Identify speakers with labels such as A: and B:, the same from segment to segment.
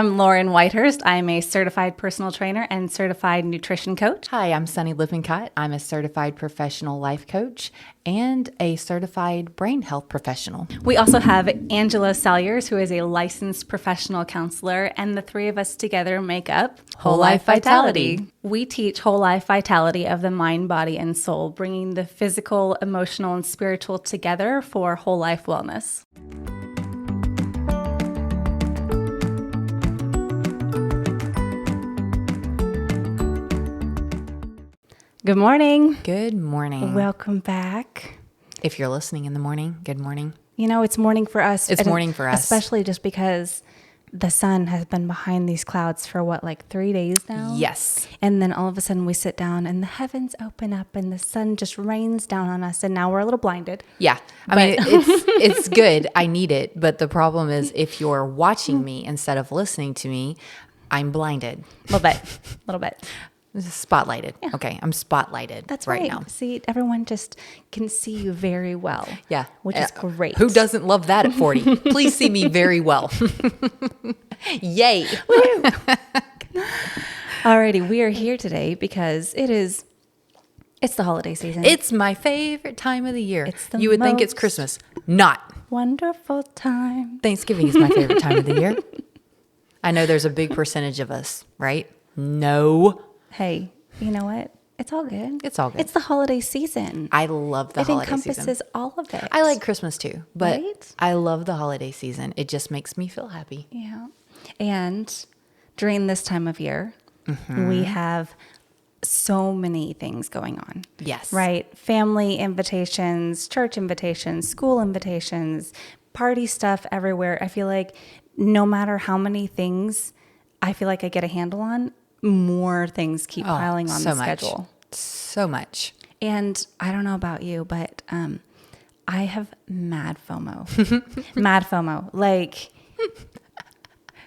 A: I'm Lauren Whitehurst. I'm a certified personal trainer and certified nutrition coach.
B: Hi, I'm Sunny Lippincott. I'm a certified professional life coach and a certified brain health professional.
A: We also have Angela Salyers, who is a licensed professional counselor, and the three of us together make up
B: Whole Life Vitality.
A: We teach whole life vitality of the mind, body, and soul, bringing the physical, emotional, and spiritual together for whole life wellness. Good morning.
B: Good morning.
A: Welcome back.
B: If you're listening in the morning, good morning.
A: You know, it's morning for us.
B: It's morning for us.
A: Especially just because the sun has been behind these clouds for like 3 days now?
B: Yes.
A: And then all of a sudden we sit down and the heavens open up and the sun just rains down on us. And now we're a little blinded.
B: Yeah. I mean, it's good. I need it. But the problem is if you're watching me instead of listening to me, I'm blinded.
A: A little bit.
B: Spotlighted. Yeah. Okay. I'm spotlighted.
A: That's
B: right
A: right
B: now.
A: See, everyone just can see you very well.
B: Yeah.
A: Which is great.
B: Who doesn't love that at 40? Please see me very well. Yay.
A: Alrighty. We are here today because it's the holiday season.
B: It's my favorite time of the year.
A: The
B: you would think it's Christmas. Not.
A: Wonderful time.
B: Thanksgiving is my favorite time of the year. I know there's a big percentage of us, right? No.
A: Hey, you know what? It's all good.
B: It's all good.
A: It's the holiday season.
B: I love the holiday season.
A: It encompasses all of it.
B: I like Christmas too, but
A: right?
B: I love the holiday season. It just makes me feel happy.
A: Yeah. And during this time of year, we have so many things going on.
B: Yes.
A: Right? Family invitations, church invitations, school invitations, party stuff everywhere. I feel like no matter how many things I feel like I get a handle on, more things keep piling on the schedule.
B: So much.
A: And I don't know about you, but I have mad FOMO. Mad FOMO. Like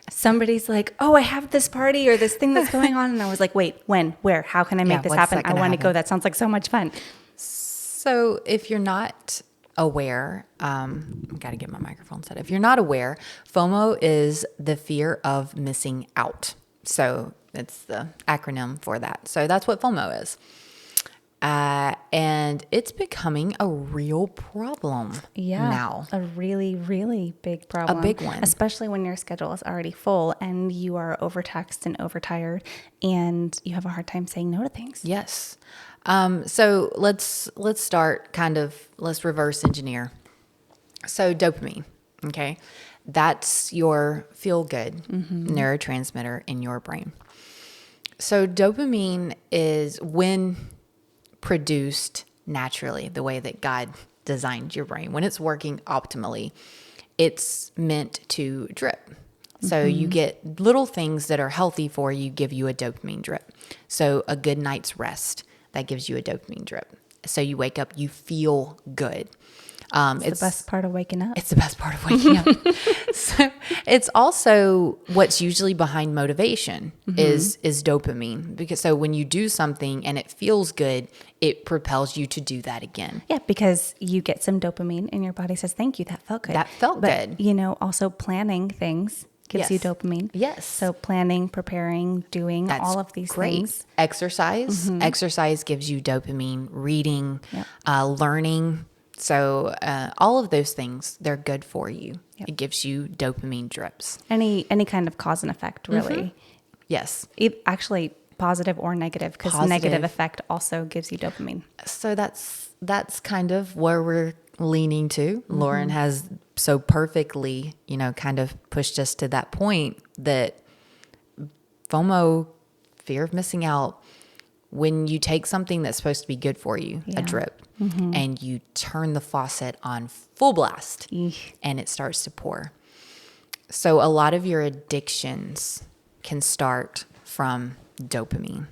A: somebody's like, oh, I have this party or this thing that's going on. And I was like, wait, when, where, how can I make this happen? I want to go. That sounds like so much fun.
B: So if you're not aware, I've got to get my microphone set. If you're not aware, FOMO is the fear of missing out. So it's the acronym for that. So that's what FOMO is. And it's becoming a real problem now.
A: A really, really big problem.
B: A big one.
A: Especially when your schedule is already full and you are overtaxed and overtired and you have a hard time saying no to things.
B: Yes. So let's start let's reverse engineer. So dopamine, okay? That's your feel-good neurotransmitter in your brain. So dopamine is when produced naturally, the way that God designed your brain. When it's working optimally, it's meant to drip. So you get little things that are healthy for you, give you a dopamine drip. So a good night's rest, that gives you a dopamine drip. So you wake up, you feel good.
A: It's the best part of waking up.
B: It's the best part of waking up. So it's also what's usually behind motivation is dopamine. Because so when you do something and it feels good, it propels you to do that again.
A: Yeah, because you get some dopamine and your body says, thank you, that felt good.
B: That felt good.
A: You know, also planning things gives you dopamine.
B: Yes.
A: So planning, preparing, doing all of these things.
B: Exercise. Exercise gives you dopamine. Reading, learning. So all of those things, they're good for you. Yep. It gives you dopamine drips.
A: Any kind of cause and effect, really.
B: Yes.
A: Actually, positive or negative, because negative effect also gives you dopamine.
B: So that's kind of where we're leaning to. Lauren has so perfectly, kind of pushed us to that point that FOMO, fear of missing out, when you take something that's supposed to be good for you, a drip, and you turn the faucet on full blast and it starts to pour. So a lot of your addictions can start from dopamine.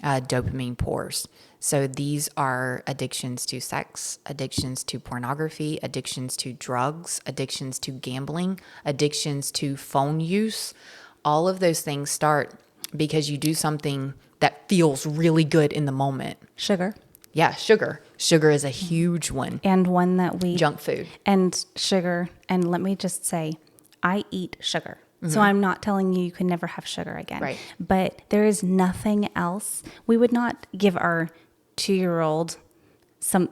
B: Dopamine pours. So these are addictions to sex, addictions to pornography, addictions to drugs, addictions to gambling, addictions to phone use. All of those things start because you do something that feels really good in the moment.
A: Sugar.
B: Yeah, sugar. Sugar is a huge one.
A: And one that we...
B: Junk food.
A: And sugar. And let me just say, I eat sugar. So I'm not telling you can never have sugar again.
B: Right.
A: But there is nothing else. We would not give our 2-year-old some,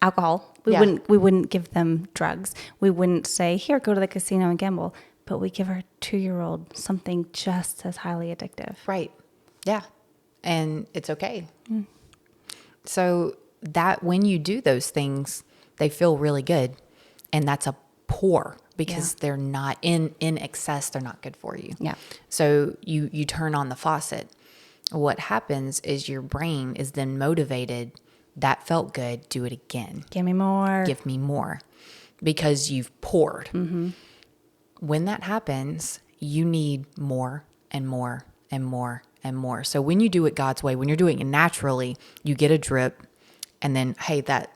A: alcohol. We wouldn't give them drugs. We wouldn't say, here, go to the casino and gamble. But we give our 2-year-old something just as highly addictive.
B: Right. Yeah. And it's okay. So that when you do those things, they feel really good. And that's a pour because they're not in excess. They're not good for you.
A: Yeah.
B: So you turn on the faucet. What happens is your brain is then motivated. That felt good. Do it again.
A: Give me more.
B: Give me more because you've poured. When that happens, you need more and more and more and more. So when you do it God's way, when you're doing it naturally, you get a drip and then, hey, that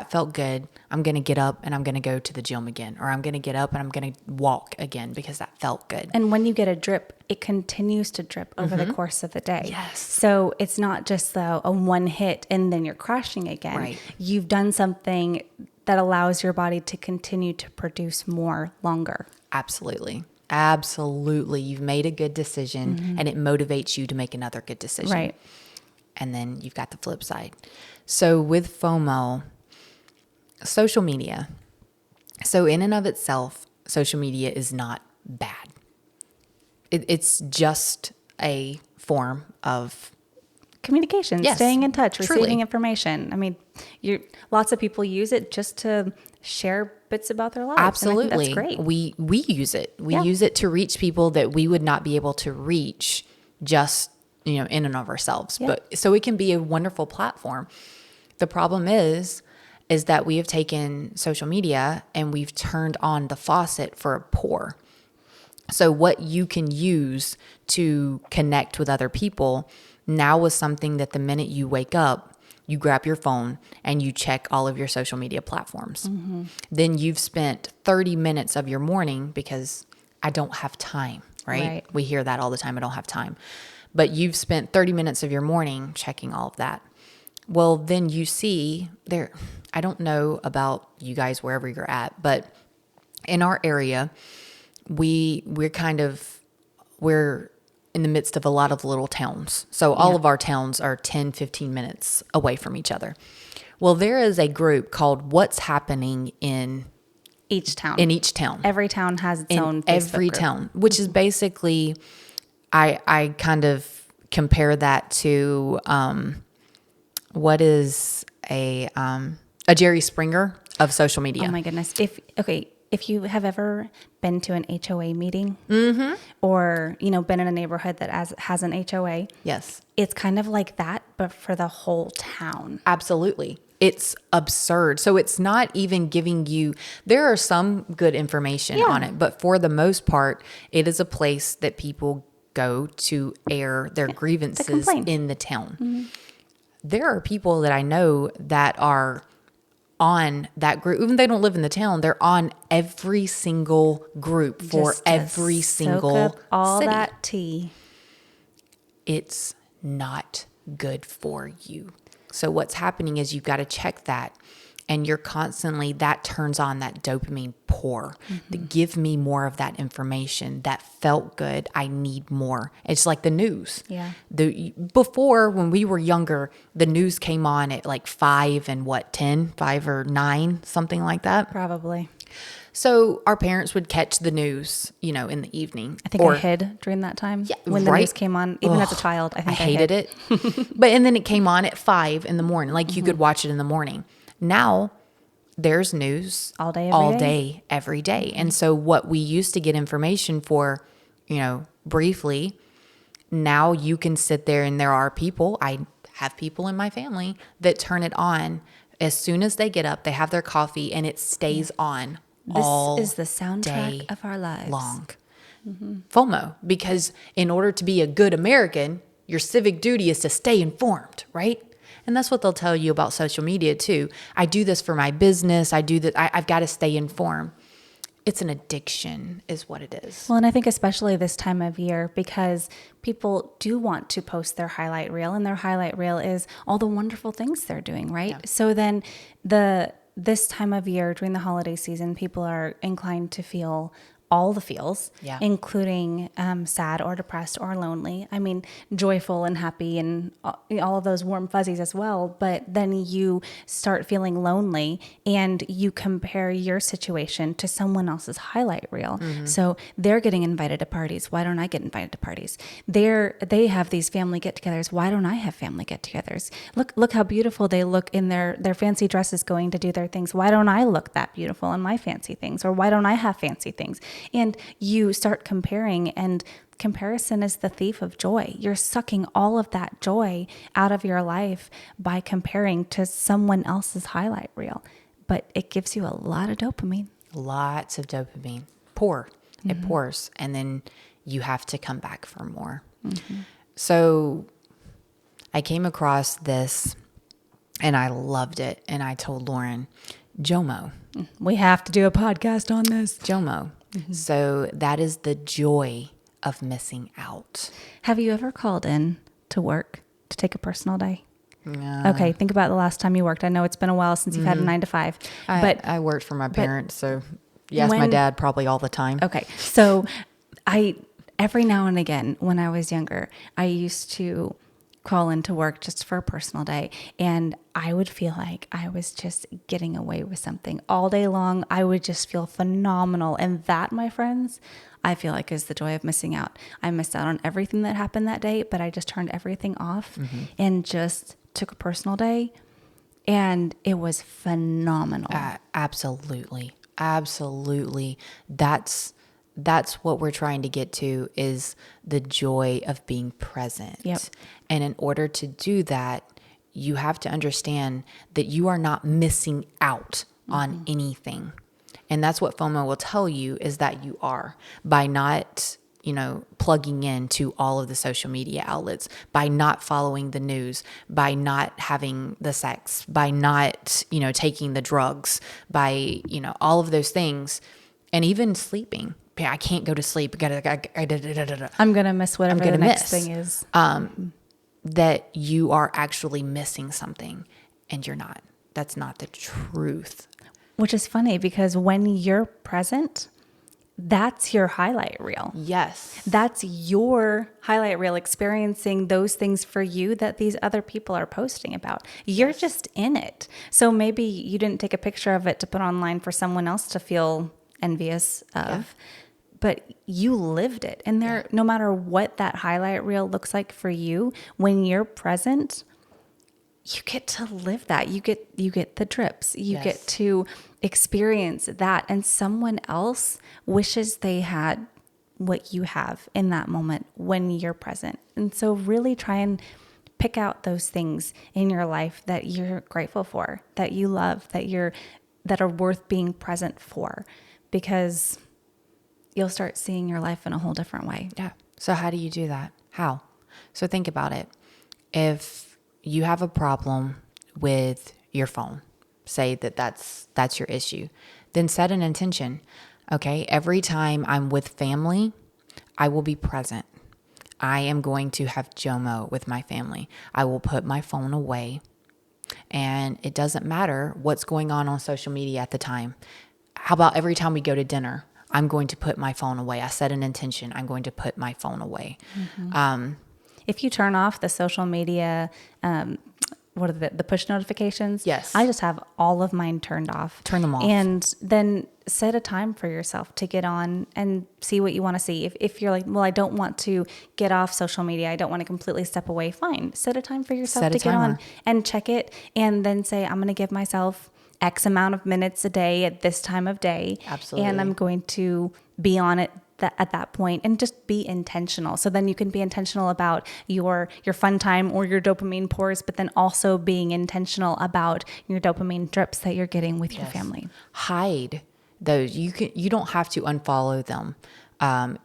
B: felt good. I'm going to get up and I'm going to go to the gym again, or I'm going to get up and I'm going to walk again because that felt good.
A: And when you get a drip, it continues to drip over the course of the day.
B: Yes.
A: So it's not just a one hit and then you're crashing again.
B: Right.
A: You've done something that allows your body to continue to produce more longer.
B: Absolutely. Absolutely. You've made a good decision and it motivates you to make another good decision.
A: Right.
B: And then you've got the flip side. So with FOMO, social media. So in and of itself, social media is not bad. It's just a form of
A: Communication,
B: Yes,
A: staying in touch,
B: truly.
A: receiving information. I mean, lots of people use it just to share bits about their lives.
B: Absolutely.
A: And I think that's great.
B: We use it. We use it to reach people that we would not be able to reach just, in and of ourselves.
A: Yeah.
B: But so it can be a wonderful platform. The problem is that we have taken social media and we've turned on the faucet for a pour. So what you can use to connect with other people now was something that the minute you wake up, you grab your phone and you check all of your social media platforms. Then you've spent 30 minutes of your morning because I don't have time, right? We hear that all the time. I don't have time. But you've spent 30 minutes of your morning checking all of that. Well, then you see there, I don't know about you guys wherever you're at, but in our area, we're in the midst of a lot of little towns. So all of our towns are 10, 15 minutes away from each other. Well, there is a group called What's Happening in
A: Each town. Every town has its own Facebook
B: every
A: group.
B: town, which is basically, I kind of compare that to what is a Jerry Springer of social media.
A: Oh my goodness. If you have ever been to an HOA meeting or, been in a neighborhood that has an HOA,
B: Yes.
A: it's kind of like that, but for the whole town.
B: Absolutely. It's absurd. So it's not even giving you, there are some good information on it, but for the most part, it is a place that people go to air their grievances in the town. There are people that I know that are on that group, even if they don't live in the town, they're on every single group for
A: Just to
B: every single
A: soak up all
B: city.
A: that tea.
B: It's not good for you. So what's happening is you've got to check that, and you're constantly, that turns on that dopamine pour. To give me more of that information. That felt good. I need more. It's like the news.
A: Yeah.
B: Before, when we were younger, the news came on at like 5 and 10, 5 or 9, something like that.
A: Probably.
B: So our parents would catch the news, in the evening.
A: I think I hid during that time when the news came on, even as a child. I think I
B: hated
A: hid.
B: it. And then it came on at 5 in the morning. Like you could watch it in the morning. Now there's news
A: all day,
B: every day. And so what we used to get information for, briefly, now you can sit there and there are people, I have people in my family that turn it on as soon as they get up, they have their coffee and it stays on all
A: This is the soundtrack
B: day
A: of our lives.
B: long. FOMO, because in order to be a good American, your civic duty is to stay informed, right? And that's what they'll tell you about social media too. I do this for my business. I do that. I've got to stay informed. It's an addiction is what it is.
A: Well, and I think especially this time of year, because people do want to post their highlight reel, and their highlight reel is all the wonderful things they're doing, right?
B: Yeah.
A: So then this time of year during the holiday season, people are inclined to feel all the feels,
B: Yeah.
A: including sad or depressed or lonely. I mean, joyful and happy and all of those warm fuzzies as well. But then you start feeling lonely and you compare your situation to someone else's highlight reel. So they're getting invited to parties. Why don't I get invited to parties? They have these family get-togethers. Why don't I have family get-togethers? Look how beautiful they look in their fancy dresses going to do their things. Why don't I look that beautiful in my fancy things? Or why don't I have fancy things? And you start comparing, and comparison is the thief of joy. You're sucking all of that joy out of your life by comparing to someone else's highlight reel. But it gives you a lot of dopamine.
B: Lots of dopamine. It pours. And then you have to come back for more. So I came across this and I loved it. And I told Lauren, JOMO.
A: We have to do a podcast on this.
B: JOMO. So that is the joy of missing out.
A: Have you ever called in to work to take a personal day?
B: Yeah.
A: Okay, think about the last time you worked. I know it's been a while since you've had a 9 to 5. But
B: I worked for my parents, so yes, my dad probably all the time.
A: Okay, so every now and again when I was younger, I used to call into work just for a personal day, and I would feel like I was just getting away with something all day long. I would just feel phenomenal, and that, my friends, I feel like is the joy of missing out. I missed out on everything that happened that day, but I just turned everything off and just took a personal day, and it was phenomenal.
B: Absolutely. That's what we're trying to get to, is the joy of being present.
A: Yep.
B: And in order to do that, you have to understand that you are not missing out on anything. And that's what FOMO will tell you, is that you are, by not, plugging into all of the social media outlets, by not following the news, by not having the sex, by not, taking the drugs, by, all of those things, and even sleeping. I can't go to sleep.
A: I'm going to miss whatever the next thing is.
B: That you are actually missing something, and you're not. That's not the truth.
A: Which is funny, because when you're present, that's your highlight reel.
B: Yes.
A: That's your highlight reel, experiencing those things for you that these other people are posting about. You're just in it. So maybe you didn't take a picture of it to put online for someone else to feel envious of, but you lived it. And no matter what that highlight reel looks like for you, when you're present, you get to live that. You get the trips. You get to experience that. And someone else wishes they had what you have in that moment when you're present. And so really try and pick out those things in your life that you're grateful for, that you love, that are worth being present for, because you'll start seeing your life in a whole different way.
B: Yeah. So how do you do that? How? So think about it. If you have a problem with your phone, say that's your issue, then set an intention. Okay, every time I'm with family, I will be present. I am going to have JOMO with my family. I will put my phone away, and it doesn't matter what's going on social media at the time. How about every time we go to dinner, I'm going to put my phone away. I set an intention. I'm going to put my phone away.
A: If you turn off the social media, what are the push notifications?
B: Yes.
A: I just have all of mine turned off.
B: Turn them off.
A: And then set a time for yourself to get on and see what you want to see. If you're like, well, I don't want to get off social media, I don't want to completely step away, fine. Set a time for yourself to get on and check it, and then say, I'm going to give myself X amount of minutes a day at this time of day.
B: Absolutely.
A: And I'm going to be on it at that point, and just be intentional. So then you can be intentional about your fun time or your dopamine pours, but then also being intentional about your dopamine drips that you're getting with your family.
B: Hide those. You don't have to unfollow them.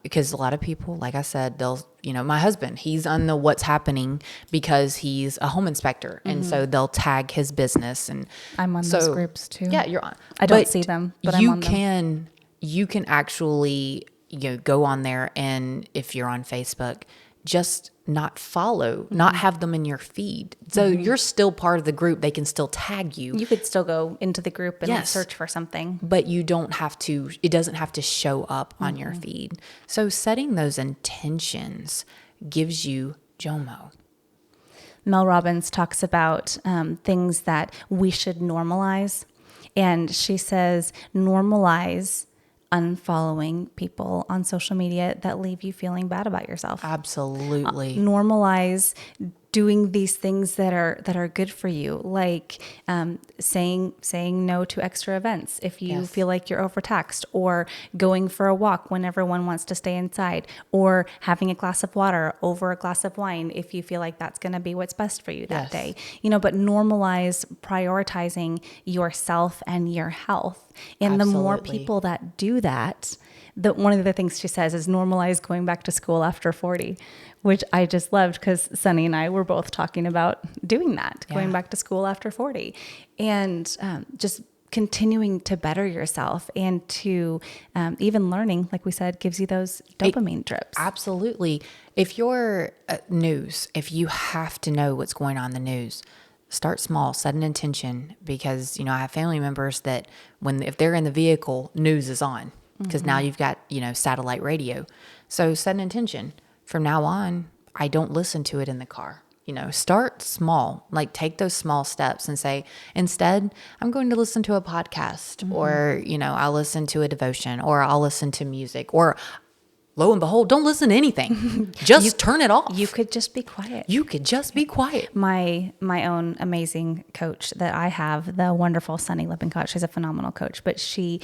B: Because a lot of people, like I said, my husband, he's on the what's happening because he's a home inspector. And so they'll tag his business. And
A: I'm on those groups too.
B: Yeah, you're on.
A: I don't see them, but I'm on them.
B: You can actually, go on there, and if you're on Facebook, just not follow, not have them in your feed. So you're still part of the group. They can still tag you.
A: You could still go into the group and
B: Yes.
A: search for something.
B: But you don't have to, it doesn't have to show up on your feed. So setting those intentions gives you JOMO.
A: Mel Robbins talks about things that we should normalize. And she says, normalize unfollowing people on social media that leave you feeling bad about yourself.
B: Absolutely.
A: Normalize doing these things that are good for you, like saying no to extra events if you
B: Yes.
A: feel like you're overtaxed, or going for a walk when everyone wants to stay inside, or having a glass of water over a glass of wine if you feel like that's going to be what's best for you that
B: Yes.
A: day. But normalize prioritizing yourself and your health. And the more
B: Absolutely.
A: people that do that, one of the things she says is normalize going back to school after 40, which I just loved because Sunny and I were both talking about doing that, going
B: Yeah.
A: back to school after 40, and just continuing to better yourself, and to even learning, like we said, gives you those dopamine drips.
B: Absolutely. If you're news, if you have to know what's going on in the news, start small, set an intention, because, I have family members that if they're in the vehicle, news is on, because now you've got, satellite radio. So set an intention. From now on, I don't listen to it in the car. Start small, like take those small steps and say, instead, I'm going to listen to a podcast, or, I'll listen to a devotion, or I'll listen to music, or lo and behold, don't listen to anything. Just turn it off.
A: You could just be quiet.
B: You could just be quiet.
A: My own amazing coach that I have, the wonderful Sunny Lippincott, she's a phenomenal coach, but she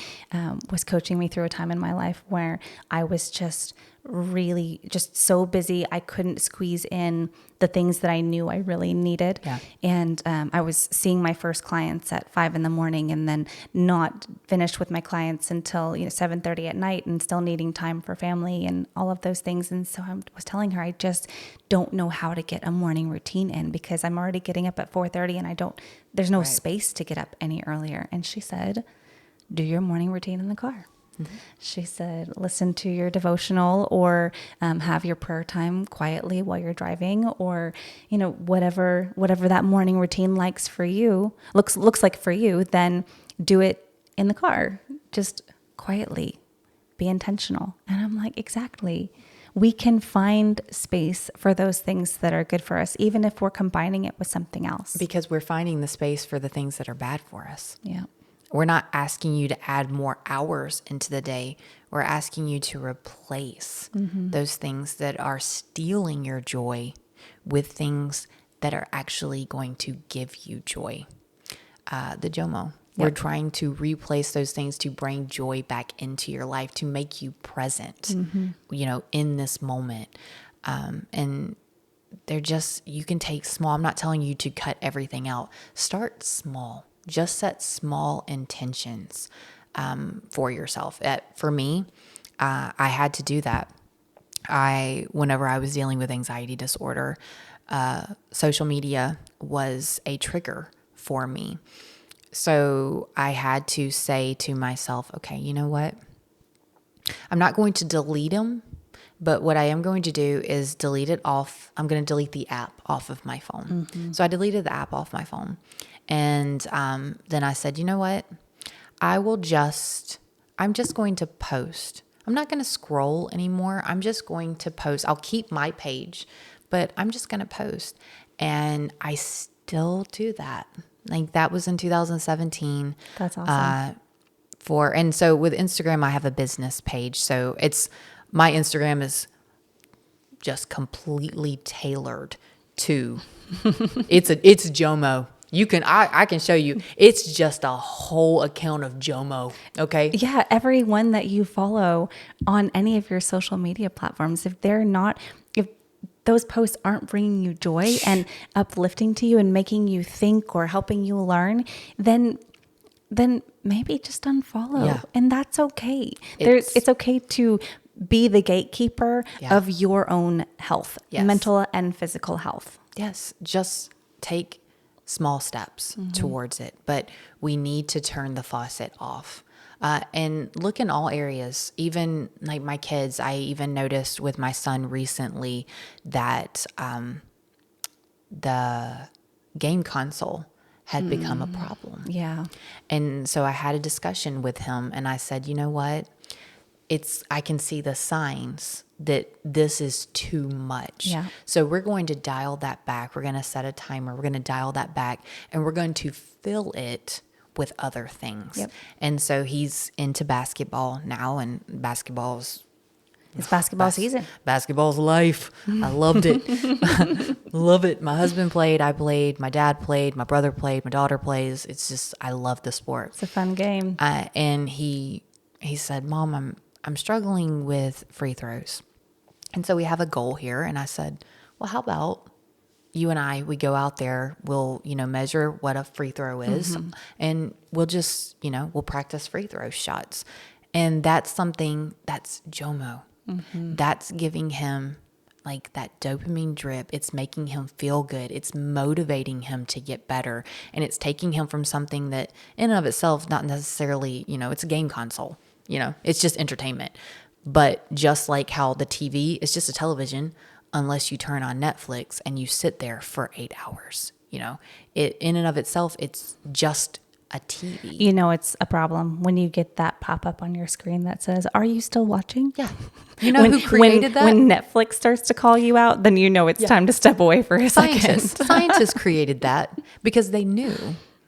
A: was coaching me through a time in my life where I was just really just so busy. I couldn't squeeze in the things that I knew I really needed.
B: Yeah.
A: And I was seeing my first clients at 5 a.m, and then not finished with my clients until 7:30 at night, and still needing time for family and all of those things. And so I was telling her, I just don't know how to get a morning routine in, because I'm already getting up at 4:30 and there's no
B: Right.
A: space to get up any earlier. And she said, do your morning routine in the car. She said, listen to your devotional, or have your prayer time quietly while you're driving, or, whatever that morning routine looks like for you, then do it in the car, just quietly, be intentional. And I'm like, exactly. We can find space for those things that are good for us, even if we're combining it with something else.
B: Because we're finding the space for the things that are bad for us.
A: Yeah.
B: We're not asking you to add more hours into the day. We're asking you to replace those things that are stealing your joy with things that are actually going to give you joy. The JOMO. We're trying to replace those things to bring joy back into your life, to make you present, in this moment. And you can take small. I'm not telling you to cut everything out. Start small. Just set small intentions for yourself. For me, I had to do that. Whenever I was dealing with anxiety disorder, social media was a trigger for me. So I had to say to myself, okay, you know what? I'm not going to delete them, but what I am going to do is delete it off. I'm going to delete the app off of my phone. So I deleted the app off my phone. And then I said, you know what? I'm just going to post. I'm not going to scroll anymore. I'm just going to post. I'll keep my page, but I'm just going to post. And I still do that. Like that was in 2017.
A: That's awesome.
B: And so with Instagram, I have a business page. So my Instagram is just completely tailored to, it's JOMO. I can show you. It's just a whole account of JOMO. Okay.
A: Yeah. Everyone that you follow on any of your social media platforms, if those posts aren't bringing you joy and uplifting to you and making you think or helping you learn, then maybe just unfollow.
B: Yeah.
A: And that's okay. It's okay to be the gatekeeper of your own health, mental and physical health.
B: Yes. Just take small steps towards it, but we need to turn the faucet off. And look in all areas, even like my kids. I even noticed with my son recently that the game console had become a problem.
A: Yeah.
B: And so I had a discussion with him and I said, you know what? I can see the signs that this is too much.
A: Yeah.
B: So we're going to dial that back. We're going to set a timer. We're going to dial that back and we're going to fill it with other things.
A: Yep.
B: And so he's into basketball now, and
A: It's basketball season.
B: Basketball's life. I loved it. Love it. My husband played, I played, my dad played, my brother played, my daughter plays. It's just, I love the sport.
A: It's a fun game.
B: And he said, Mom, I'm struggling with free throws. And so we have a goal here. And I said, well, how about you and we go out there, we'll, measure what a free throw is, and we'll just, we'll practice free throw shots. And that's something that's JOMO. That's giving him like that dopamine drip. It's making him feel good. It's motivating him to get better. And it's taking him from something that in and of itself, not necessarily, it's a game console, it's just entertainment. But just like how the TV is just a television, unless you turn on Netflix and you sit there for 8 hours, it in and of itself, it's just a TV.
A: It's a problem when you get that pop up on your screen that says, "Are you still watching?"
B: Yeah. Who created that?
A: When Netflix starts to call you out, then it's time to step away for a second.
B: Scientists created that because they knew.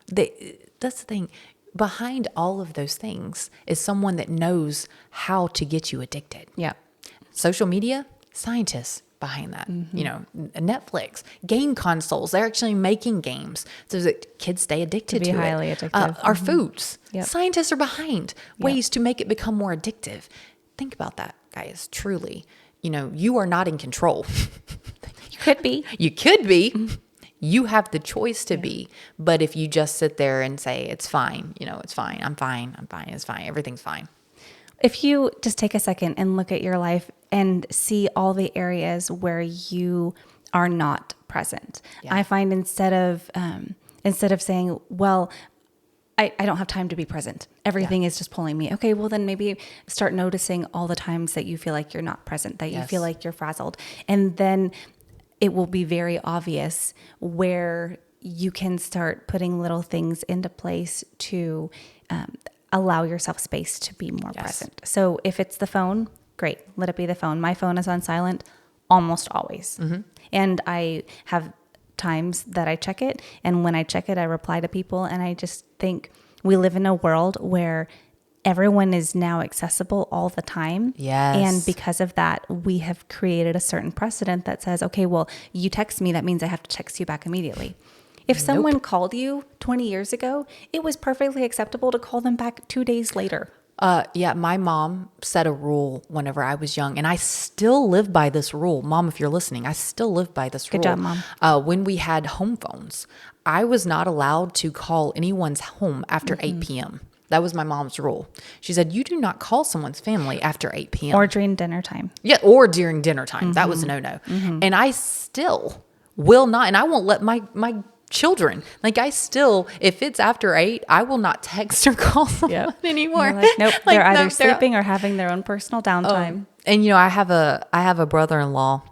B: That's the thing. Behind all of those things is someone that knows how to get you addicted.
A: Yeah.
B: Social media, scientists behind that. Netflix, game consoles, they're actually making games so that kids stay addicted to it.
A: Highly addictive.
B: Our foods,
A: Yep.
B: Scientists are behind ways to make it become more addictive. Think about that, guys. Truly, you are not in control.
A: You could be.
B: You could be. You have the choice to be. But if you just sit there and say, it's fine, it's fine, I'm fine, it's fine, everything's fine.
A: If you just take a second and look at your life and see all the areas where you are not present, I find instead of saying, well, I don't have time to be present, everything is just pulling me. Okay, well then maybe start noticing all the times that you feel like you're not present, that you feel like you're frazzled. And then it will be very obvious where you can start putting little things into place to allow yourself space to be more present. So if it's the phone, great, let it be the phone. My phone is on silent almost always. And I have times that I check it. And when I check it, I reply to people. And I just think we live in a world where everyone is now accessible all the time.
B: Yes.
A: And because of that, we have created a certain precedent that says, okay, well, you text me, that means I have to text you back immediately. If someone called you 20 years ago, it was perfectly acceptable to call them back 2 days later.
B: My mom set a rule whenever I was young, and I still live by this rule. Mom, if you're listening, I still live by this rule.
A: Good job, Mom.
B: When we had home phones, I was not allowed to call anyone's home after 8 p.m. That was my mom's rule. She said, you do not call someone's family after 8 p.m.
A: Or during dinner time.
B: Yeah, or during dinner time. That was a no-no. And I still will not, and I won't let my children, like I still, if it's after 8, I will not text or call someone anymore.
A: Nope, they're either sleeping or having their own personal downtime.
B: And I have a brother-in-law,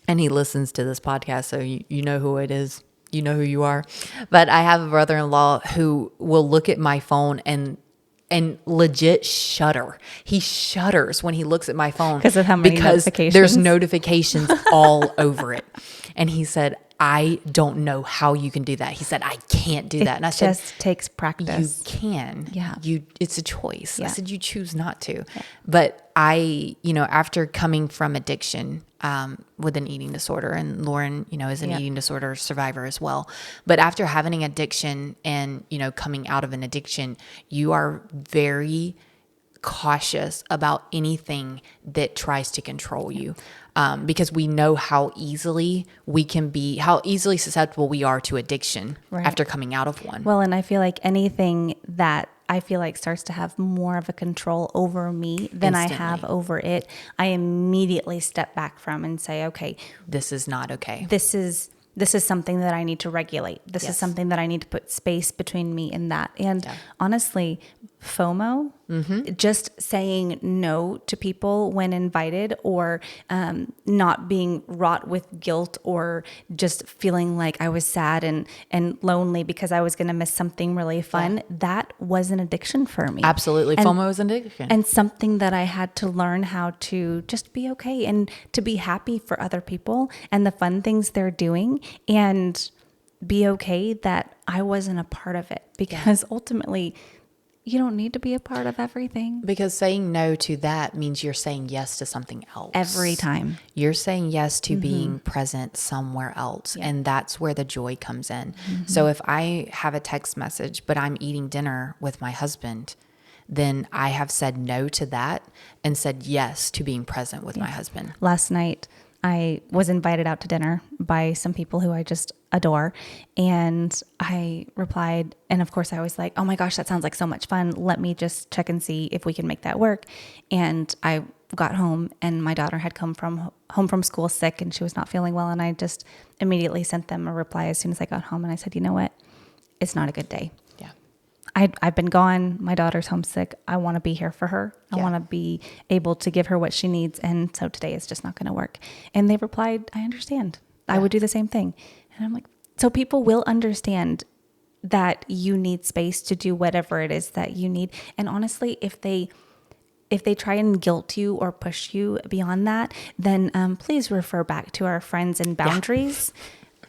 B: and he listens to this podcast, so you know who it is. You know who you are. But I have a brother-in-law who will look at my phone and legit shudder. He shudders when he looks at my phone
A: because of how many notifications.
B: There's notifications all over it. And he said, I don't know how you can do that. He said, I can't do that. And I said,
A: it just takes practice.
B: You can.
A: Yeah.
B: It's a choice.
A: Yeah.
B: I said, you choose not to. Yeah. But after coming from addiction, with an eating disorder, and Lauren, is an eating disorder survivor as well. But after having an addiction and, coming out of an addiction, you are very cautious about anything that tries to control you. Because we know how easily susceptible we are to addiction after coming out of one.
A: Well, and I feel like anything that I feel like starts to have more of a control over me than I have over it, I immediately step back from and say, okay,
B: this is not okay.
A: This is something that I need to regulate. This is something that I need to put space between me and that. And honestly, FOMO, just saying no to people when invited, or not being wrought with guilt, or just feeling like I was sad and lonely because I was going to miss something really fun. That was an addiction for me.
B: Absolutely. FOMO is an addiction.
A: And something that I had to learn how to just be okay and to be happy for other people and the fun things they're doing, and be okay that I wasn't a part of it, because ultimately you don't need to be a part of everything.
B: Because saying no to that means you're saying yes to something else.
A: Every time.
B: You're saying yes to being present somewhere else. Yeah. And that's where the joy comes in. So if I have a text message, but I'm eating dinner with my husband, then I have said no to that and said yes to being present with my husband.
A: Last night, I was invited out to dinner by some people who I just adore. And I replied, and of course I was like, oh my gosh, that sounds like so much fun. Let me just check and see if we can make that work. And I got home, and my daughter had come home from school sick, and she was not feeling well. And I just immediately sent them a reply as soon as I got home. And I said, you know what? It's not a good day.
B: Yeah.
A: I've been gone. My daughter's homesick. I want to be here for her. I want to be able to give her what she needs. And so today is just not going to work. And they replied, I understand. I would do the same thing. And I'm like, so people will understand that you need space to do whatever it is that you need. And honestly, if they try and guilt you or push you beyond that, then please refer back to our Friends and Boundaries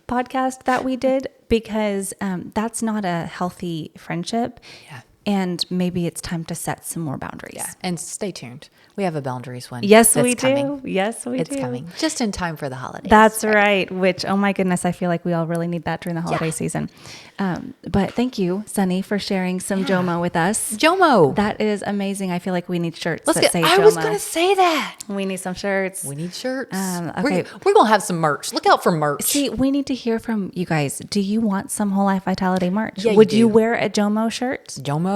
A: podcast that we did, because that's not a healthy friendship. Yeah. And maybe it's time to set some more boundaries.
B: Yeah. And stay tuned. We have a boundaries one.
A: Yes, we do. Yes, we do.
B: It's coming. Just in time for the holidays.
A: That's right. Which, oh my goodness, I feel like we all really need that during the holiday season. But thank you, Sunny, for sharing some JOMO with us.
B: JOMO.
A: That is amazing. I feel like we need shirts
B: I
A: JOMO.
B: was going to say that.
A: We need some shirts.
B: We need shirts.
A: Okay.
B: We're going to have some merch. Look out for merch.
A: See, we need to hear from you guys. Do you want some Whole Life Vitality merch?
B: Yeah,
A: Would you wear a JOMO shirt?
B: JOMO.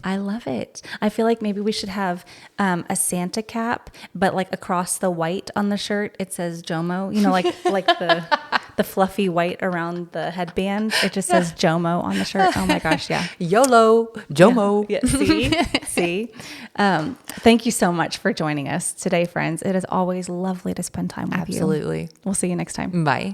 A: I love it. I feel like maybe we should have a Santa cap, but like across the white on the shirt, it says JOMO. You know, like the fluffy white around the headband. It just says JOMO on the shirt. Oh my gosh, yeah.
B: YOLO, JOMO.
A: Yeah. See. Thank you so much for joining us today, friends. It is always lovely to spend time with you.
B: Absolutely.
A: We'll see you next time.
B: Bye.